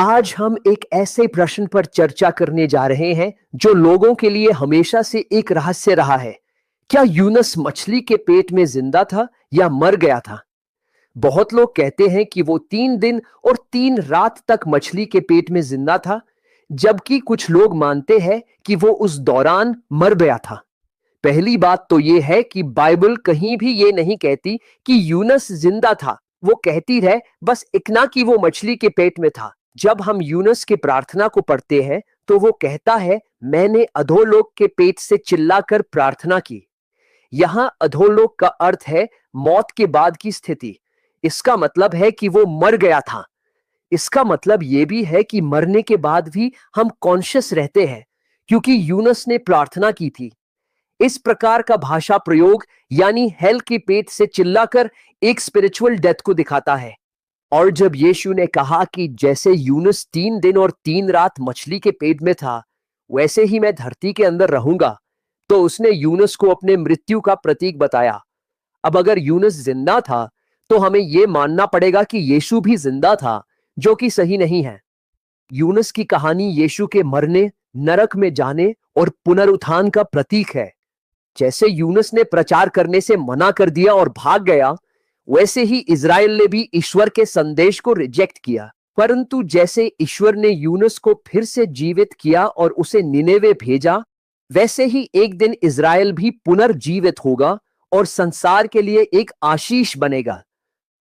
आज हम एक ऐसे प्रश्न पर चर्चा करने जा रहे हैं जो लोगों के लिए हमेशा से एक रहस्य रहा है। क्या यूनस मछली के पेट में जिंदा था या मर गया था? बहुत लोग कहते हैं कि वो 3 दिन और 3 रात तक मछली के पेट में जिंदा था, जबकि कुछ लोग मानते हैं कि वो उस दौरान मर गया था। पहली बात तो ये है कि बाइबल कहीं भी ये नहीं कहती कि यूनस जिंदा था। वो कहती है बस इतना कि वो मछली के पेट में था। जब हम यूनस की प्रार्थना को पढ़ते हैं तो वो कहता है, मैंने अधोलोक के पेट से चिल्लाकर प्रार्थना की। यहां अधोलोक का अर्थ है मौत के बाद की स्थिति। इसका मतलब है कि वो मर गया था। इसका मतलब यह भी है कि मरने के बाद भी हम कॉन्शियस रहते हैं, क्योंकि यूनस ने प्रार्थना की थी। इस प्रकार का भाषा प्रयोग यानी हेल के पेट से चिल्लाकर एक स्पिरिचुअल डेथ को दिखाता है। और जब यीशु ने कहा कि जैसे यूनुस 3 दिन और 3 रात मछली के पेट में था, वैसे ही मैं धरती के अंदर रहूंगा, तो उसने यूनुस को अपने मृत्यु का प्रतीक बताया। अब अगर यूनुस जिंदा था तो हमें यह मानना पड़ेगा कि यीशु भी जिंदा था, जो कि सही नहीं है। यूनुस की कहानी यीशु के मरने, नरक में जाने और पुनरुत्थान का प्रतीक है। जैसे यूनुस ने प्रचार करने से मना कर दिया और भाग गया, वैसे ही इज़राइल ने भी ईश्वर के संदेश को रिजेक्ट किया। परंतु जैसे ईश्वर ने यूनुस को फिर से जीवित किया और उसे निनेवे भेजा, वैसे ही एक दिन इज़राइल भी पुनर्जीवित होगा और संसार के लिए एक आशीष बनेगा।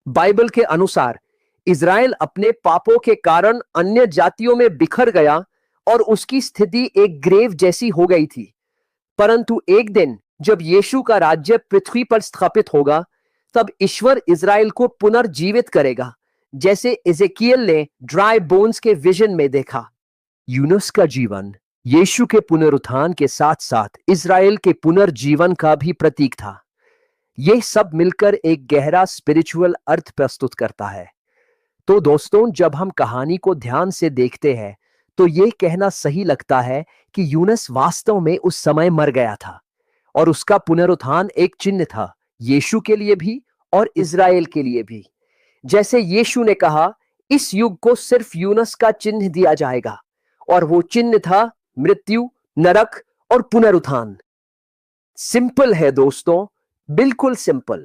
बाइबल के अनुसार इज़राइल अपने पापों के कारण अन्य जातियों में बिखर गया और उसकी स्थिति एक ग्रेव जैसी हो गई थी। परंतु एक दिन जब यीशु का राज्य पृथ्वी पर स्थापित होगा, तब ईश्वर इज़राइल को पुनर्जीवित करेगा, जैसे इज़ेकियल ने ड्राई बोन्स के विजन में देखा। यूनुस का जीवन यीशु के पुनरुत्थान के साथ साथ इज़राइल के पुनर्जीवन का भी प्रतीक था। यह सब मिलकर एक गहरा स्पिरिचुअल अर्थ प्रस्तुत करता है। तो दोस्तों, जब हम कहानी को ध्यान से देखते हैं तो यह कहना सही लगता है कि यूनुस वास्तव में उस समय मर गया था और उसका पुनरुत्थान एक चिन्ह था, यीशु के लिए भी और इज़राइल के लिए भी। जैसे यीशु ने कहा, इस युग को सिर्फ यूनुस का चिन्ह दिया जाएगा, और वो चिन्ह था मृत्यु, नरक और पुनरुत्थान। सिंपल है दोस्तों, बिल्कुल सिंपल।